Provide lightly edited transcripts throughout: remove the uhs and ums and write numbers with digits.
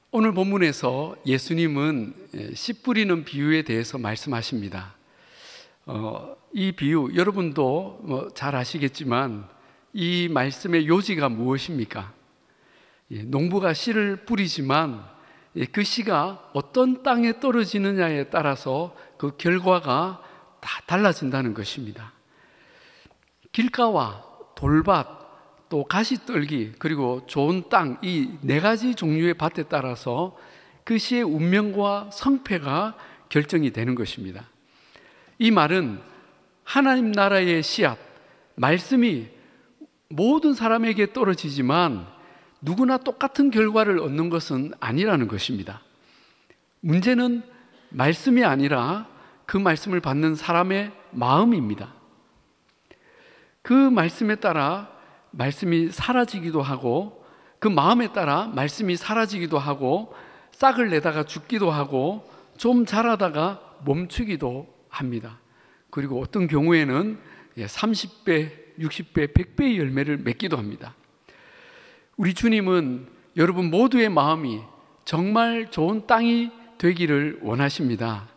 오늘 본문에서 예수님은 씨 뿌리는 비유에 대해서 말씀하십니다. 이 비유 여러분도 잘 아시겠지만 이 말씀의 요지가 무엇입니까? 농부가 씨를 뿌리지만 그 씨가 어떤 땅에 떨어지느냐에 따라서 그 결과가 다 달라진다는 것입니다. 길가와 돌밭, 또 가시떨기, 그리고 좋은 땅, 이 네 가지 종류의 밭에 따라서 그 씨의 운명과 성패가 결정이 되는 것입니다. 이 말은 하나님 나라의 씨앗, 말씀이 모든 사람에게 떨어지지만 누구나 똑같은 결과를 얻는 것은 아니라는 것입니다. 문제는 말씀이 아니라 그 말씀을 받는 사람의 마음입니다. 그 말씀에 따라 말씀이 사라지기도 하고, 그 마음에 따라 말씀이 사라지기도 하고, 싹을 내다가 죽기도 하고, 좀 자라다가 멈추기도 합니다. 그리고 어떤 경우에는 30배, 60배, 100배의 열매를 맺기도 합니다. 우리 주님은 여러분 모두의 마음이 정말 좋은 땅이 되기를 원하십니다.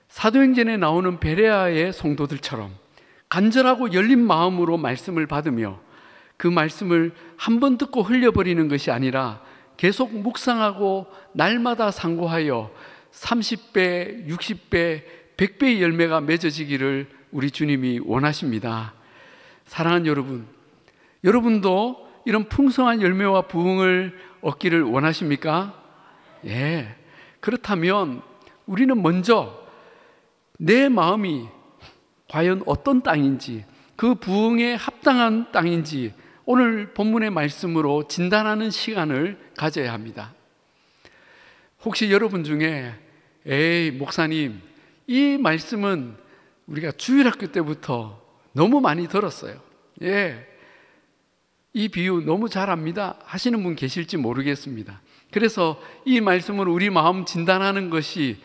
사도행전에 나오는 베레아의 성도들처럼 간절하고 열린 마음으로 말씀을 받으며 그 말씀을 한 번 듣고 흘려버리는 것이 아니라 계속 묵상하고 날마다 상고하여 30배, 60배, 100배의 열매가 맺어지기를 우리 주님이 원하십니다. 사랑하는 여러분, 여러분도 이런 풍성한 열매와 부흥을 얻기를 원하십니까? 예. 그렇다면 우리는 먼저 내 마음이 과연 어떤 땅인지, 그 부흥에 합당한 땅인지 오늘 본문의 말씀으로 진단하는 시간을 가져야 합니다. 혹시 여러분 중에 에이 목사님, 이 말씀은 우리가 주일학교 때부터 너무 많이 들었어요. 예, 이 비유 너무 잘 압니다 하시는 분 계실지 모르겠습니다. 그래서 이 말씀으로 우리 마음 진단하는 것이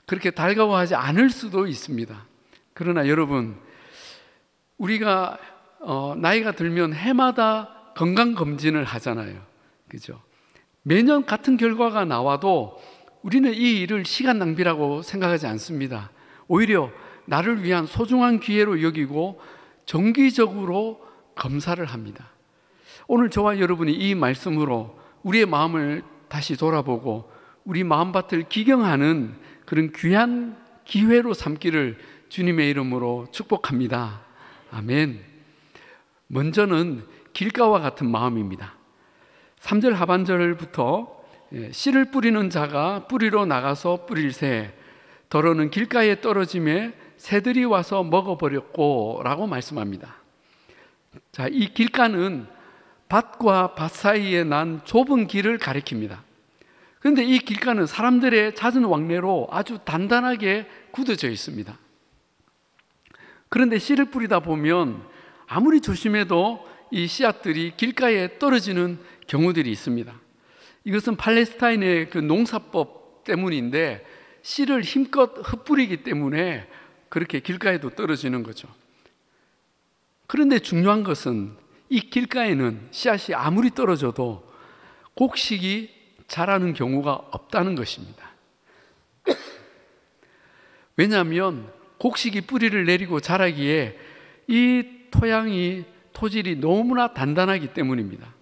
그렇게 달가워하지 않을 수도 있습니다. 그러나 여러분, 우리가 나이가 들면 해마다 건강검진을 하잖아요. 그죠? 매년 같은 결과가 나와도 우리는 이 일을 시간 낭비라고 생각하지 않습니다. 오히려 나를 위한 소중한 기회로 여기고 정기적으로 검사를 합니다. 오늘 저와 여러분이 이 말씀으로 우리의 마음을 다시 돌아보고 우리 마음밭을 기경하는 그런 귀한 기회로 삼기를 주님의 이름으로 축복합니다. 아멘. 먼저는 길가와 같은 마음입니다. 3절 하반절부터 씨를 뿌리는 자가 뿌리러 나가서 뿌릴새 더러는 길가에 떨어짐에 새들이 와서 먹어버렸고 라고 말씀합니다. 자, 이 길가는 밭과 밭 사이에 난 좁은 길을 가리킵니다. 그런데 이 길가는 사람들의 잦은 왕래로 아주 단단하게 굳어져 있습니다. 그런데 씨를 뿌리다 보면 아무리 조심해도 이 씨앗들이 길가에 떨어지는 경우들이 있습니다. 이것은 팔레스타인의 그 농사법 때문인데 씨를 힘껏 흩뿌리기 때문에 그렇게 길가에도 떨어지는 거죠. 그런데 중요한 것은 이 길가에는 씨앗이 아무리 떨어져도 곡식이 자라는 경우가 없다는 것입니다. 왜냐하면 곡식이 뿌리를 내리고 자라기에 이 토질이 너무나 단단하기 때문입니다.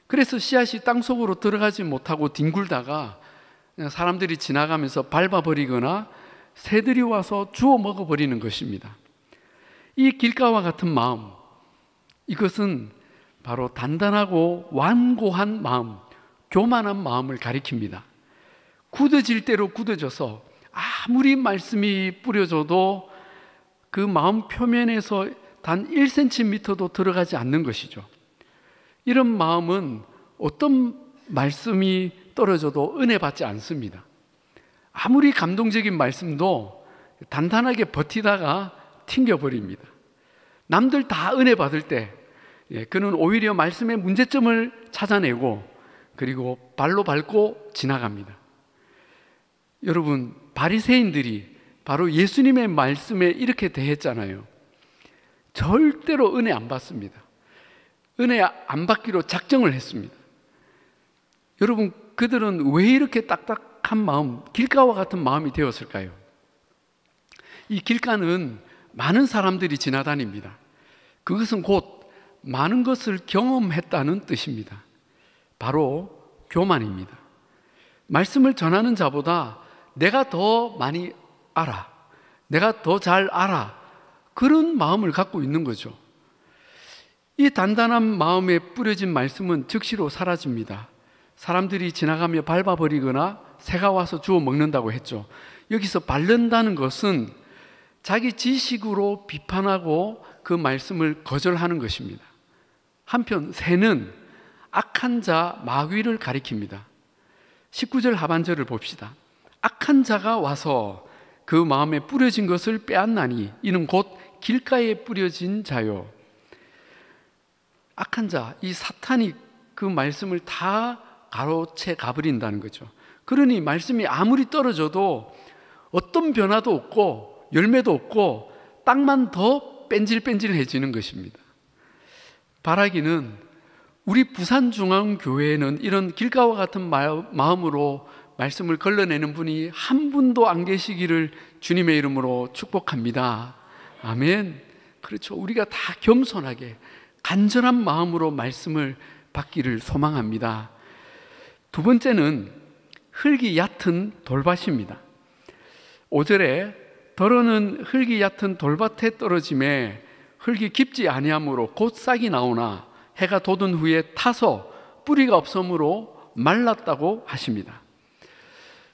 그래서 씨앗이 땅속으로 들어가지 못하고 뒹굴다가 사람들이 지나가면서 밟아버리거나 새들이 와서 주워 먹어버리는 것입니다. 이 길가와 같은 마음, 이것은 바로 단단하고 완고한 마음, 교만한 마음을 가리킵니다. 굳어질 대로 굳어져서 아무리 말씀이 뿌려져도 그 마음 표면에서 단 1cm도 들어가지 않는 것이죠. 이런 마음은 어떤 말씀이 떨어져도 은혜 받지 않습니다. 아무리 감동적인 말씀도 단단하게 버티다가 튕겨버립니다. 남들 다 은혜 받을 때 그는 오히려 말씀의 문제점을 찾아내고 그리고 발로 밟고 지나갑니다. 여러분, 바리새인들이 바로 예수님의 말씀에 이렇게 대했잖아요. 절대로 은혜 안 받습니다. 은혜 안 받기로 작정을 했습니다. 여러분, 그들은 왜 이렇게 딱딱한 마음, 길가와 같은 마음이 되었을까요? 이 길가는 많은 사람들이 지나다닙니다. 그것은 곧 많은 것을 경험했다는 뜻입니다. 바로 교만입니다. 말씀을 전하는 자보다 내가 더 많이 알아, 내가 더 잘 알아, 그런 마음을 갖고 있는 거죠. 이 단단한 마음에 뿌려진 말씀은 즉시로 사라집니다. 사람들이 지나가며 밟아버리거나 새가 와서 주워 먹는다고 했죠. 여기서 밟는다는 것은 자기 지식으로 비판하고 그 말씀을 거절하는 것입니다. 한편 새는 악한 자 마귀를 가리킵니다. 19절 하반절을 봅시다. 악한 자가 와서 그 마음에 뿌려진 것을 빼앗나니 이는 곧 길가에 뿌려진 자요. 악한 자, 이 사탄이 그 말씀을 다 가로채 가버린다는 거죠. 그러니 말씀이 아무리 떨어져도 어떤 변화도 없고 열매도 없고 땅만 더 뺀질뺀질해지는 것입니다. 바라기는 우리 부산중앙교회에는 이런 길가와 같은 마음으로 말씀을 걸러내는 분이 한 분도 안 계시기를 주님의 이름으로 축복합니다. 아멘. 그렇죠. 우리가 다 겸손하게 간절한 마음으로 말씀을 받기를 소망합니다. 두 번째는 흙이 얕은 돌밭입니다. 5절에 더러는 흙이 얕은 돌밭에 떨어짐에 흙이 깊지 아니하므로 곧 싹이 나오나 해가 돋은 후에 타서 뿌리가 없으므로 말랐다고 하십니다.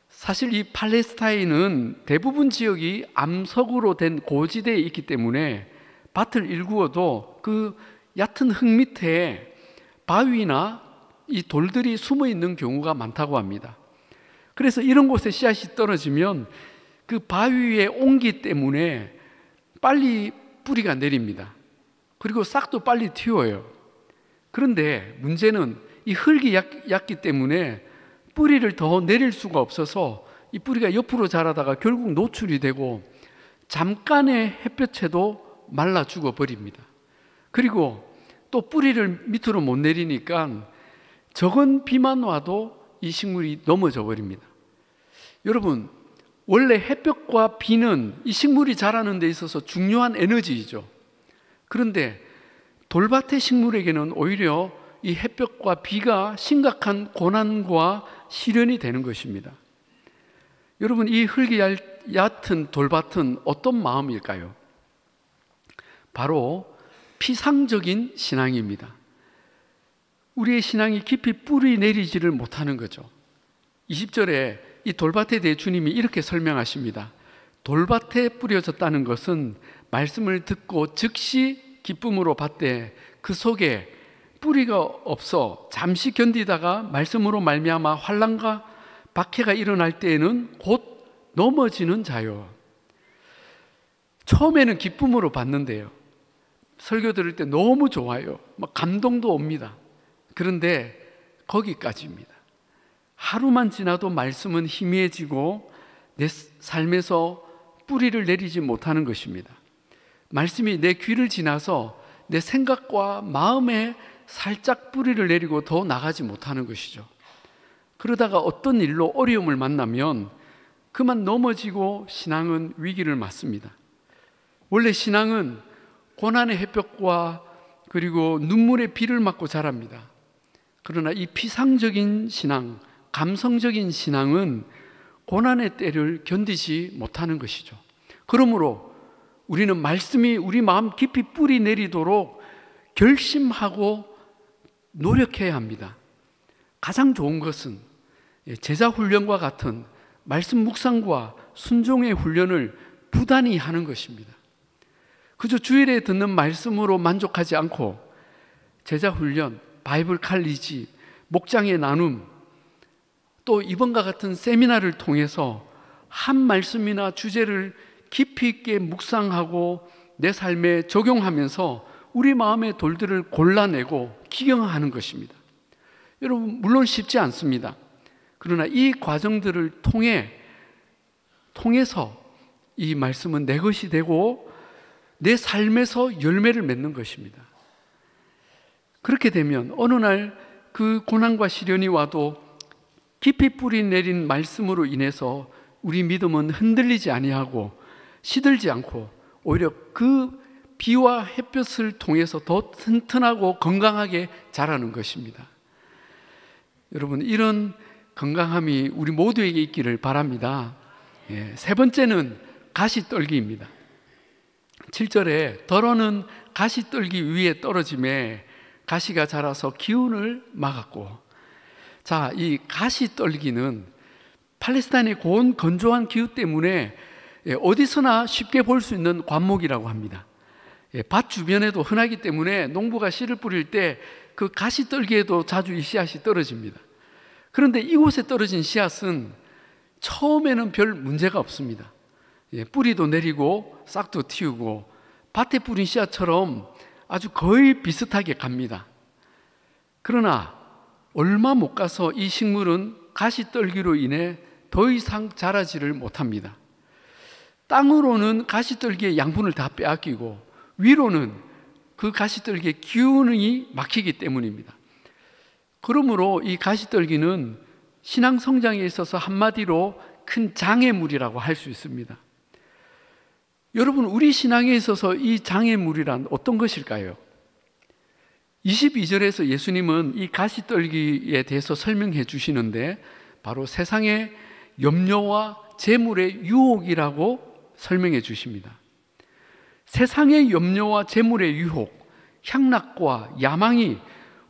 사실 이 팔레스타인은 대부분 지역이 암석으로 된 고지대에 있기 때문에 밭을 일구어도 그 얕은 흙 밑에 바위나 이 돌들이 숨어 있는 경우가 많다고 합니다. 그래서 이런 곳에 씨앗이 떨어지면 그 바위의 온기 때문에 빨리 뿌리가 내립니다. 그리고 싹도 빨리 튀어요. 그런데 문제는 이 흙이 얕기 때문에 뿌리를 더 내릴 수가 없어서 이 뿌리가 옆으로 자라다가 결국 노출이 되고 잠깐의 햇볕에도 말라 죽어버립니다. 그리고 또 뿌리를 밑으로 못 내리니까 적은 비만 와도 이 식물이 넘어져 버립니다. 여러분, 원래 햇볕과 비는 이 식물이 자라는 데 있어서 중요한 에너지이죠. 그런데 돌밭의 식물에게는 오히려 이 햇볕과 비가 심각한 고난과 시련이 되는 것입니다. 여러분, 이 흙이 얕은 돌밭은 어떤 마음일까요? 바로 피상적인 신앙입니다. 우리의 신앙이 깊이 뿌리 내리지를 못하는 거죠. 20절에 이 돌밭에 대해 주님이 이렇게 설명하십니다. 돌밭에 뿌려졌다는 것은 말씀을 듣고 즉시 기쁨으로 받되 그 속에 뿌리가 없어 잠시 견디다가 말씀으로 말미암아 환난과 박해가 일어날 때에는 곧 넘어지는 자요. 처음에는 기쁨으로 받는데요, 설교 들을 때 너무 좋아요. 막 감동도 옵니다. 그런데 거기까지입니다. 하루만 지나도 말씀은 희미해지고 내 삶에서 뿌리를 내리지 못하는 것입니다. 말씀이 내 귀를 지나서 내 생각과 마음에 살짝 뿌리를 내리고 더 나가지 못하는 것이죠. 그러다가 어떤 일로 어려움을 만나면 그만 넘어지고 신앙은 위기를 맞습니다. 원래 신앙은 고난의 햇볕과 그리고 눈물의 비를 맞고 자랍니다. 그러나 이 피상적인 신앙, 감성적인 신앙은 고난의 때를 견디지 못하는 것이죠. 그러므로 우리는 말씀이 우리 마음 깊이 뿌리 내리도록 결심하고 노력해야 합니다. 가장 좋은 것은 제자 훈련과 같은 말씀 묵상과 순종의 훈련을 부단히 하는 것입니다. 그저 주일에 듣는 말씀으로 만족하지 않고 제자 훈련, 바이블 칼리지, 목장의 나눔, 또 이번과 같은 세미나를 통해서 한 말씀이나 주제를 깊이 있게 묵상하고 내 삶에 적용하면서 우리 마음의 돌들을 골라내고 기경하는 것입니다. 여러분, 물론 쉽지 않습니다. 그러나 이 과정들을 통해서 이 말씀은 내 것이 되고 내 삶에서 열매를 맺는 것입니다. 그렇게 되면 어느 날 그 고난과 시련이 와도 깊이 뿌리 내린 말씀으로 인해서 우리 믿음은 흔들리지 아니하고 시들지 않고 오히려 그 비와 햇볕을 통해서 더 튼튼하고 건강하게 자라는 것입니다. 여러분, 이런 건강함이 우리 모두에게 있기를 바랍니다. 세 번째는 가시떨기입니다. 7절에 더러는 가시떨기 위에 떨어짐에 가시가 자라서 기운을 막았고, 자, 이 가시떨기는 팔레스타인의 고온 건조한 기후 때문에 어디서나 쉽게 볼 수 있는 관목이라고 합니다. 밭 주변에도 흔하기 때문에 농부가 씨를 뿌릴 때 그 가시떨기에도 자주 이 씨앗이 떨어집니다. 그런데 이곳에 떨어진 씨앗은 처음에는 별 문제가 없습니다. 뿌리도 내리고 싹도 틔우고 밭에 뿌린 씨앗처럼 아주 거의 비슷하게 갑니다. 그러나 얼마 못 가서 이 식물은 가시떨기로 인해 더 이상 자라지를 못합니다. 땅으로는 가시떨기의 양분을 다 빼앗기고 위로는 그 가시떨기의 기운이 막히기 때문입니다. 그러므로 이 가시떨기는 신앙 성장에 있어서 한마디로 큰 장애물이라고 할 수 있습니다. 여러분, 우리 신앙에 있어서 이 장애물이란 어떤 것일까요? 22절에서 예수님은 이 가시떨기에 대해서 설명해 주시는데 바로 세상의 염려와 재물의 유혹이라고 설명해 주십니다. 세상의 염려와 재물의 유혹, 향락과 야망이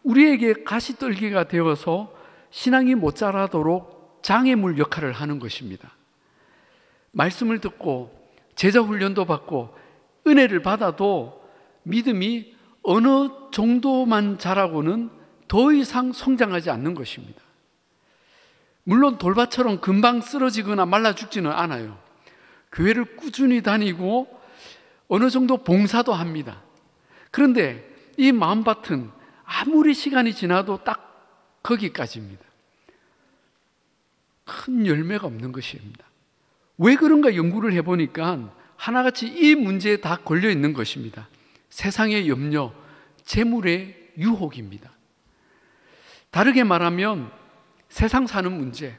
우리에게 가시떨기가 되어서 신앙이 못 자라도록 장애물 역할을 하는 것입니다. 말씀을 듣고 제자 훈련도 받고 은혜를 받아도 믿음이 어느 정도만 자라고는 더 이상 성장하지 않는 것입니다. 물론 돌밭처럼 금방 쓰러지거나 말라 죽지는 않아요. 교회를 꾸준히 다니고 어느 정도 봉사도 합니다. 그런데 이 마음밭은 아무리 시간이 지나도 딱 거기까지입니다. 큰 열매가 없는 것입니다. 왜 그런가 연구를 해보니까 하나같이 이 문제에 다 걸려 있는 것입니다. 세상의 염려, 재물의 유혹입니다. 다르게 말하면 세상 사는 문제,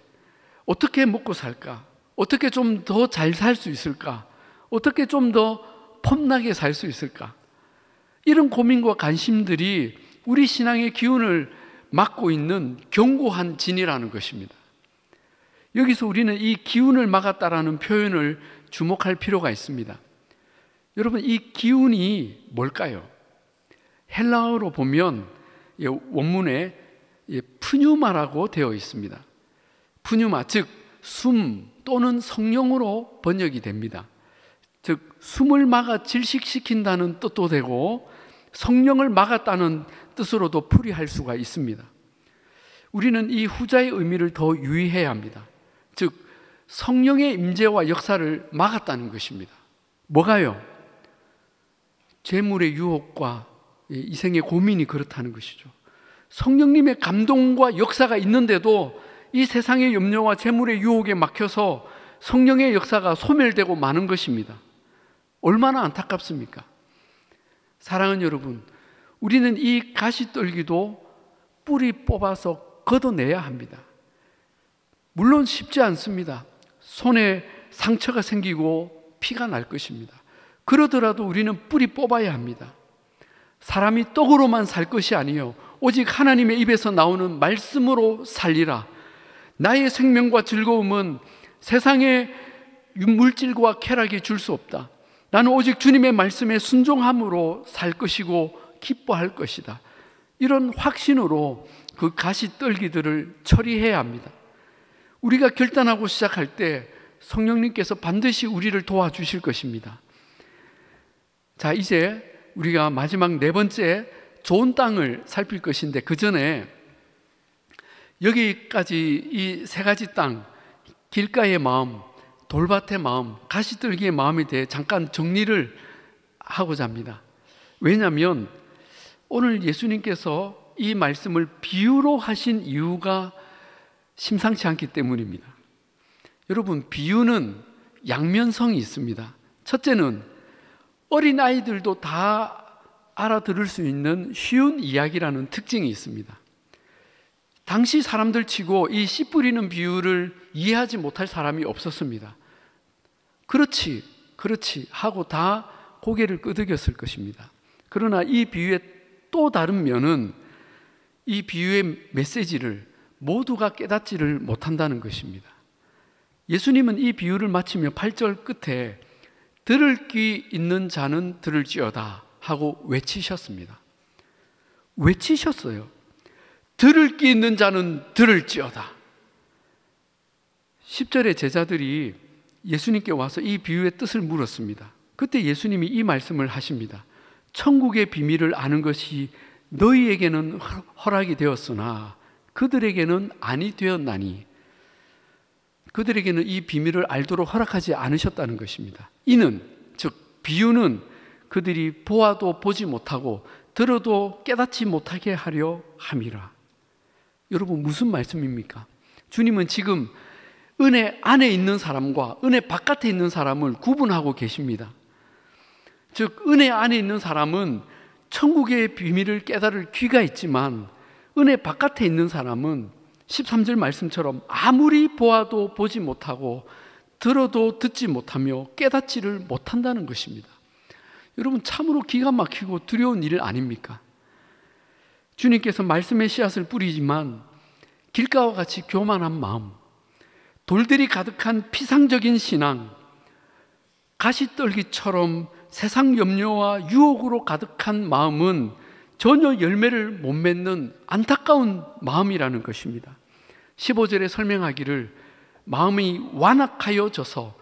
어떻게 먹고 살까? 어떻게 좀 더 잘 살 수 있을까? 어떻게 좀 더 폼나게 살 수 있을까? 이런 고민과 관심들이 우리 신앙의 기운을 막고 있는 견고한 진이라는 것입니다. 여기서 우리는 이 기운을 막았다라는 표현을 주목할 필요가 있습니다. 여러분, 이 기운이 뭘까요? 헬라어로 보면 원문에 푸뉴마라고 되어 있습니다. 푸뉴마, 즉 숨 또는 성령으로 번역이 됩니다. 즉 숨을 막아 질식시킨다는 뜻도 되고 성령을 막았다는 뜻으로도 풀이할 수가 있습니다. 우리는 이 후자의 의미를 더 유의해야 합니다. 즉 성령의 임재와 역사를 막았다는 것입니다. 뭐가요? 재물의 유혹과 이생의 고민이 그렇다는 것이죠. 성령님의 감동과 역사가 있는데도 이 세상의 염려와 재물의 유혹에 막혀서 성령의 역사가 소멸되고 마는 것입니다. 얼마나 안타깝습니까? 사랑하는 여러분, 우리는 이 가시떨기도 뿌리 뽑아서 걷어내야 합니다. 물론 쉽지 않습니다. 손에 상처가 생기고 피가 날 것입니다. 그러더라도 우리는 뿌리 뽑아야 합니다. 사람이 떡으로만 살 것이 아니요 오직 하나님의 입에서 나오는 말씀으로 살리라. 나의 생명과 즐거움은 세상의 물질과 쾌락이 줄 수 없다. 나는 오직 주님의 말씀에 순종함으로 살 것이고 기뻐할 것이다. 이런 확신으로 그 가시떨기들을 처리해야 합니다. 우리가 결단하고 시작할 때 성령님께서 반드시 우리를 도와주실 것입니다. 자, 이제 우리가 마지막 네 번째 좋은 땅을 살필 것인데 그 전에 여기까지 이 세 가지 땅, 길가의 마음, 돌밭의 마음, 가시떨기의 마음에 대해 잠깐 정리를 하고자 합니다. 왜냐하면 오늘 예수님께서 이 말씀을 비유로 하신 이유가 심상치 않기 때문입니다. 여러분, 비유는 양면성이 있습니다. 첫째는 어린아이들도 다 알아들을 수 있는 쉬운 이야기라는 특징이 있습니다. 당시 사람들 치고 이 씨 뿌리는 비유를 이해하지 못할 사람이 없었습니다. 그렇지 하고 다 고개를 끄덕였을 것입니다. 그러나 이 비유의 또 다른 면은 이 비유의 메시지를 모두가 깨닫지를 못한다는 것입니다. 예수님은 이 비유를 마치며 8절 끝에 들을 귀 있는 자는 들을지어다 하고 외치셨습니다. 외치셨어요. 들을 귀 있는 자는 들을지어다. 10절에 제자들이 예수님께 와서 이 비유의 뜻을 물었습니다. 그때 예수님이 이 말씀을 하십니다. 천국의 비밀을 아는 것이 너희에게는 허락이 되었으나 그들에게는 아니 되었나니, 그들에게는 이 비밀을 알도록 허락하지 않으셨다는 것입니다. 이는, 즉 비유는 그들이 보아도 보지 못하고 들어도 깨닫지 못하게 하려 함이라. 여러분, 무슨 말씀입니까? 주님은 지금 은혜 안에 있는 사람과 은혜 바깥에 있는 사람을 구분하고 계십니다. 즉 은혜 안에 있는 사람은 천국의 비밀을 깨달을 귀가 있지만, 은혜 바깥에 있는 사람은 13절 말씀처럼 아무리 보아도 보지 못하고 들어도 듣지 못하며 깨닫지를 못한다는 것입니다. 여러분, 참으로 기가 막히고 두려운 일 아닙니까? 주님께서 말씀의 씨앗을 뿌리지만 길가와 같이 교만한 마음, 돌들이 가득한 피상적인 신앙, 가시떨기처럼 세상 염려와 유혹으로 가득한 마음은 전혀 열매를 못 맺는 안타까운 마음이라는 것입니다. 15절에 설명하기를 마음이 완악하여져서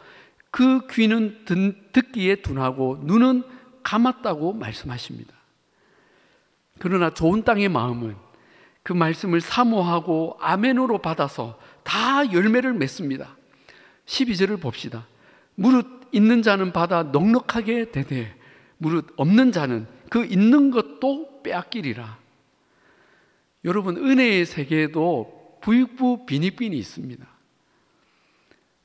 그 귀는 듣기에 둔하고 눈은 감았다고 말씀하십니다. 그러나 좋은 땅의 마음은 그 말씀을 사모하고 아멘으로 받아서 다 열매를 맺습니다. 12절을 봅시다. 무릇 있는 자는 받아 넉넉하게 되되 무릇 없는 자는 그 있는 것도 빼앗기리라. 여러분, 은혜의 세계에도 부익부 빈익빈이 있습니다.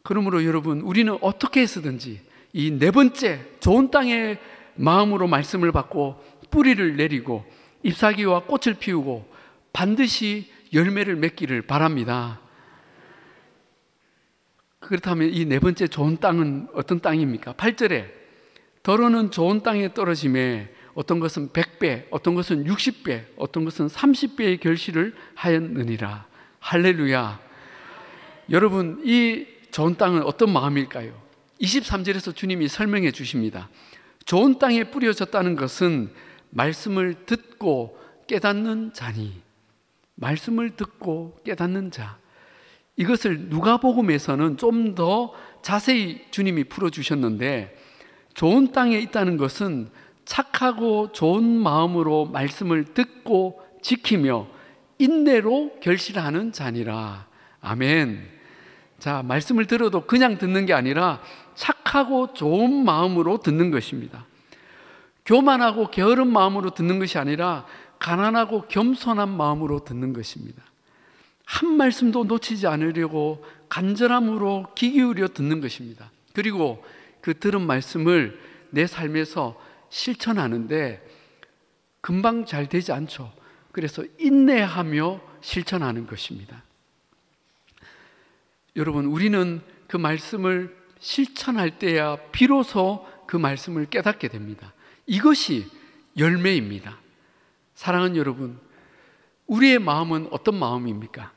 그러므로 여러분, 우리는 어떻게 해서든지 이 네 번째 좋은 땅의 마음으로 말씀을 받고 뿌리를 내리고 잎사귀와 꽃을 피우고 반드시 열매를 맺기를 바랍니다. 그렇다면 이 네 번째 좋은 땅은 어떤 땅입니까? 8절에 더러는 좋은 땅에 떨어짐에 어떤 것은 100배, 어떤 것은 60배, 어떤 것은 30배의 결실을 하였느니라. 할렐루야. 여러분, 이 좋은 땅은 어떤 마음일까요? 23절에서 주님이 설명해 주십니다. 좋은 땅에 뿌려졌다는 것은 말씀을 듣고 깨닫는 자니, 말씀을 듣고 깨닫는 자. 이것을 누가복음에서는 좀 더 자세히 주님이 풀어주셨는데, 좋은 땅에 있다는 것은 착하고 좋은 마음으로 말씀을 듣고 지키며 인내로 결실하는 자니라. 아멘. 자, 말씀을 들어도 그냥 듣는 게 아니라 착하고 좋은 마음으로 듣는 것입니다. 교만하고 게으른 마음으로 듣는 것이 아니라 가난하고 겸손한 마음으로 듣는 것입니다. 한 말씀도 놓치지 않으려고 간절함으로 귀 기울여 듣는 것입니다. 그리고 그 들은 말씀을 내 삶에서 실천하는데 금방 잘 되지 않죠. 그래서 인내하며 실천하는 것입니다. 여러분, 우리는 그 말씀을 실천할 때야 비로소 그 말씀을 깨닫게 됩니다. 이것이 열매입니다. 사랑하는 여러분, 우리의 마음은 어떤 마음입니까?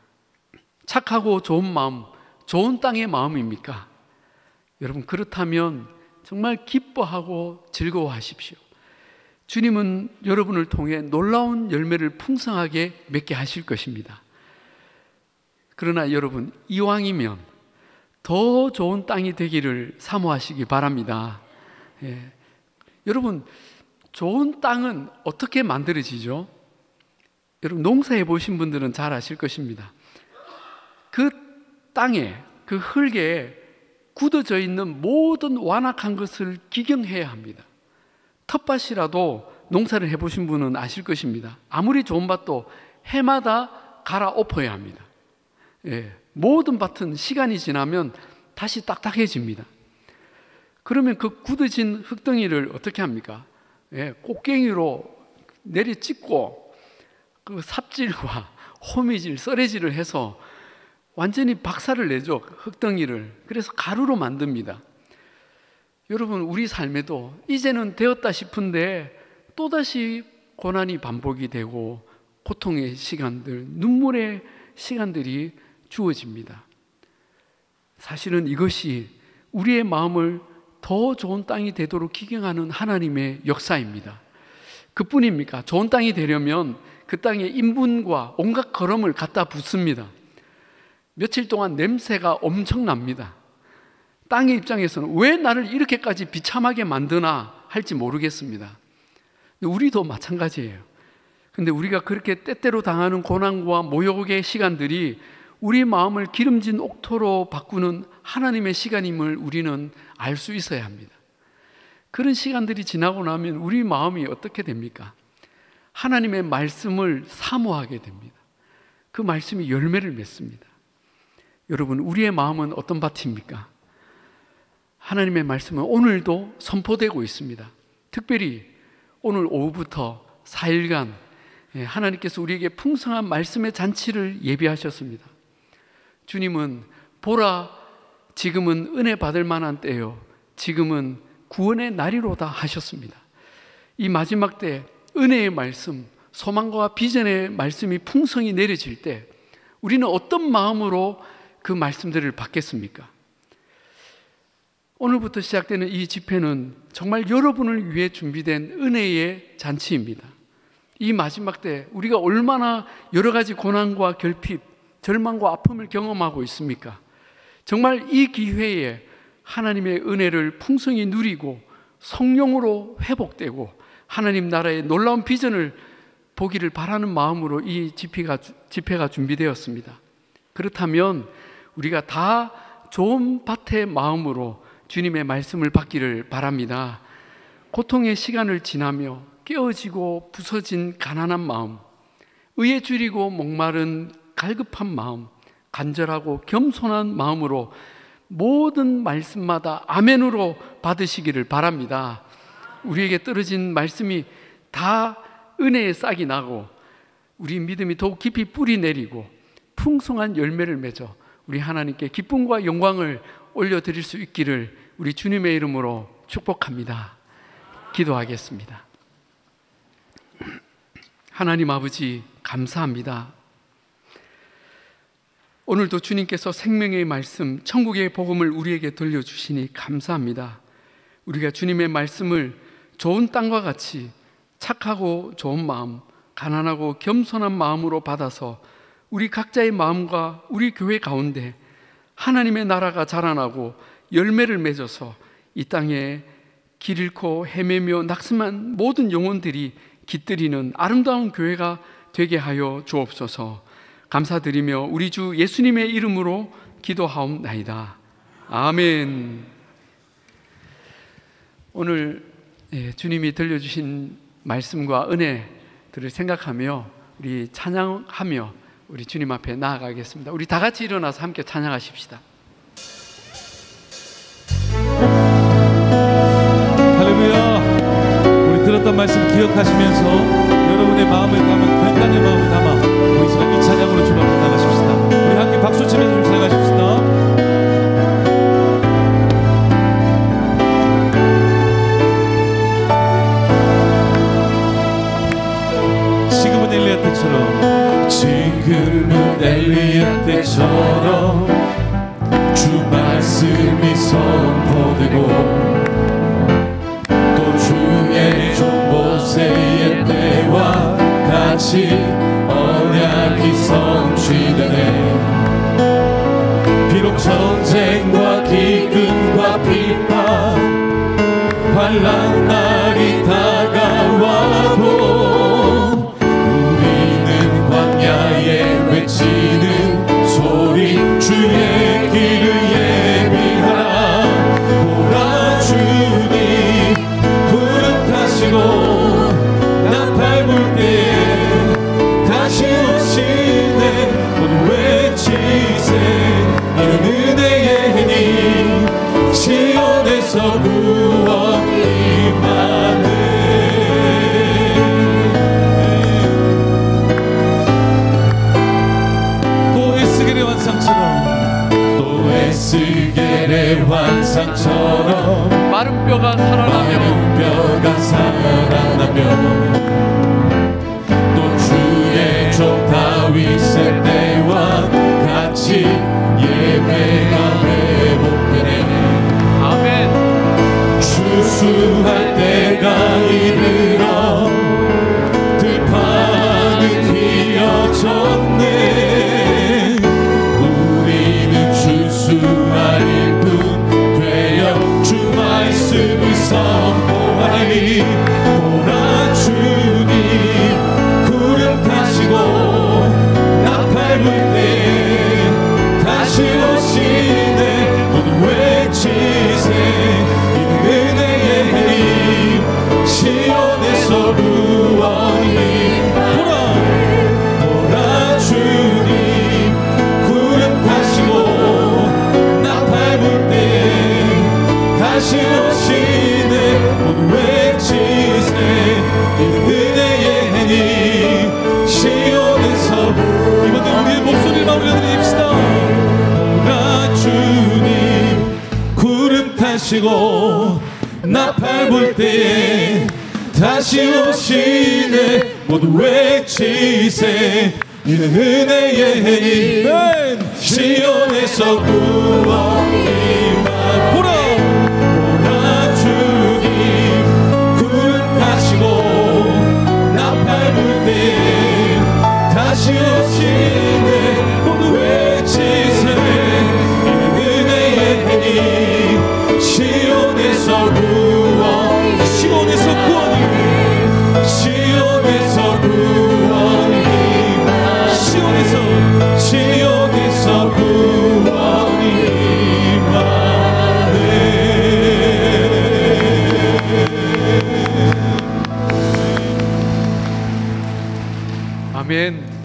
착하고 좋은 마음, 좋은 땅의 마음입니까? 여러분, 그렇다면 정말 기뻐하고 즐거워하십시오. 주님은 여러분을 통해 놀라운 열매를 풍성하게 맺게 하실 것입니다. 그러나 여러분, 이왕이면 더 좋은 땅이 되기를 사모하시기 바랍니다. 예. 여러분, 좋은 땅은 어떻게 만들어지죠? 여러분, 농사해 보신 분들은 잘 아실 것입니다. 그 땅에, 그 흙에 굳어져 있는 모든 완악한 것을 기경해야 합니다. 텃밭이라도 농사를 해보신 분은 아실 것입니다. 아무리 좋은 밭도 해마다 갈아엎어야 합니다. 예, 모든 밭은 시간이 지나면 다시 딱딱해집니다. 그러면 그 굳어진 흙덩이를 어떻게 합니까? 예, 꽃갱이로 내리찍고 그 삽질과 호미질, 썰해질을 해서 완전히 박살을 내죠. 흙덩이를. 그래서 가루로 만듭니다. 여러분, 우리 삶에도 이제는 되었다 싶은데 또다시 고난이 반복이 되고 고통의 시간들, 눈물의 시간들이 주어집니다. 사실은 이것이 우리의 마음을 더 좋은 땅이 되도록 기경하는 하나님의 역사입니다. 그뿐입니까? 좋은 땅이 되려면 그 땅에 인분과 온갖 거름을 갖다 붓습니다. 며칠 동안 냄새가 엄청납니다. 땅의 입장에서는 왜 나를 이렇게까지 비참하게 만드나 할지 모르겠습니다. 우리도 마찬가지예요. 근데 우리가 그렇게 때때로 당하는 고난과 모욕의 시간들이 우리 마음을 기름진 옥토로 바꾸는 하나님의 시간임을 우리는 알 수 있어야 합니다. 그런 시간들이 지나고 나면 우리 마음이 어떻게 됩니까? 하나님의 말씀을 사모하게 됩니다. 그 말씀이 열매를 맺습니다. 여러분, 우리의 마음은 어떤 밭입니까? 하나님의 말씀은 오늘도 선포되고 있습니다. 특별히 오늘 오후부터 4일간 하나님께서 우리에게 풍성한 말씀의 잔치를 예비하셨습니다. 주님은 보라, 지금은 은혜 받을 만한 때요, 지금은 구원의 날이로다 하셨습니다. 이 마지막 때 은혜의 말씀, 소망과 비전의 말씀이 풍성히 내려질 때 우리는 어떤 마음으로 그 말씀들을 받겠습니까? 오늘부터 시작되는 이 집회는 정말 여러분을 위해 준비된 은혜의 잔치입니다. 이 마지막 때 우리가 얼마나 여러 가지 고난과 결핍, 절망과 아픔을 경험하고 있습니까? 정말 이 기회에 하나님의 은혜를 풍성히 누리고 성령으로 회복되고 하나님 나라의 놀라운 비전을 보기를 바라는 마음으로 이 집회가 준비되었습니다. 그렇다면 우리가 다 좋은 밭의 마음으로 주님의 말씀을 받기를 바랍니다. 고통의 시간을 지나며 깨어지고 부서진 가난한 마음, 의에 줄이고 목마른 갈급한 마음, 간절하고 겸손한 마음으로 모든 말씀마다 아멘으로 받으시기를 바랍니다. 우리에게 떨어진 말씀이 다 은혜의 싹이 나고 우리 믿음이 더욱 깊이 뿌리 내리고 풍성한 열매를 맺어 우리 하나님께 기쁨과 영광을 올려드릴 수 있기를 우리 주님의 이름으로 축복합니다. 기도하겠습니다. 하나님 아버지, 감사합니다. 오늘도 주님께서 생명의 말씀, 천국의 복음을 우리에게 들려주시니 감사합니다. 우리가 주님의 말씀을 좋은 땅과 같이 착하고 좋은 마음, 가난하고 겸손한 마음으로 받아서 우리 각자의 마음과 우리 교회 가운데 하나님의 나라가 자라나고 열매를 맺어서 이 땅에 길 잃고 헤매며 낙심한 모든 영혼들이 깃들이는 아름다운 교회가 되게 하여 주옵소서. 감사드리며 우리 주 예수님의 이름으로 기도하옵나이다. 아멘. 오늘 주님이 들려주신 말씀과 은혜들을 생각하며 우리 찬양하며 우리 주님 앞에 나아가겠습니다. 우리 다 같이 일어나서 함께 찬양하십시다. 할렐루야. 우리 들었던 말씀 기억하시면서 여러분의 마음을 담은 결단의 마음을 담아 우리 시간 이 찬양으로 주님 앞에 나가십시다. 우리 함께 박수 치면서 좀 찬양하십시다. 지금은 엘리야 때처럼 주 말씀이 선포되고 또 주의 종 모세의 때와 같이 언약이 성취되네. 비록 전쟁과 기근과 비판 환난 날이 다가와도 외치는 소리 주의 길을 예비하라. 보라 주님 구름 타시고 나팔 불 때에 다시 오시네. 모두 외치세 이런 은혜의 힘 시온에서 구원 임하네. 에스겔의 환상처럼 마른 뼈가 살아나며 또 주의 종 다윗의 때와 같이 예배가 회복되네. 아멘. 추수할 때가 이르러 들판은 휘어졌네. 우리는 추수할 일꾼 되어 주 말씀을 선포하리. 보라 주님 구름 타시고 나팔 불 때 다시 오시네. 모두 외치세. 이는 은혜의 해임 시온에서 구원이. 보라 주님 구름 타시고 나팔 불 때 다시 오시네. 모두 외치세. 이는 은혜의 해임 시온에서. 이번에 우리의 목소리를 올려드립시다. 보라 주님 구름 타시고 나팔 불 때에 다시 오시네. 모두 외치세. 이는 은혜의 해임 시온에서 구원이. 보라 주님 구름 타시고 나팔 불 때 다시 오시네. 모두 외치세. 이는 은혜의 해임 시온에서 구원. 시온에서 구원이. 시온에서 구원이. 시온에서 구원이 임하네. 아멘.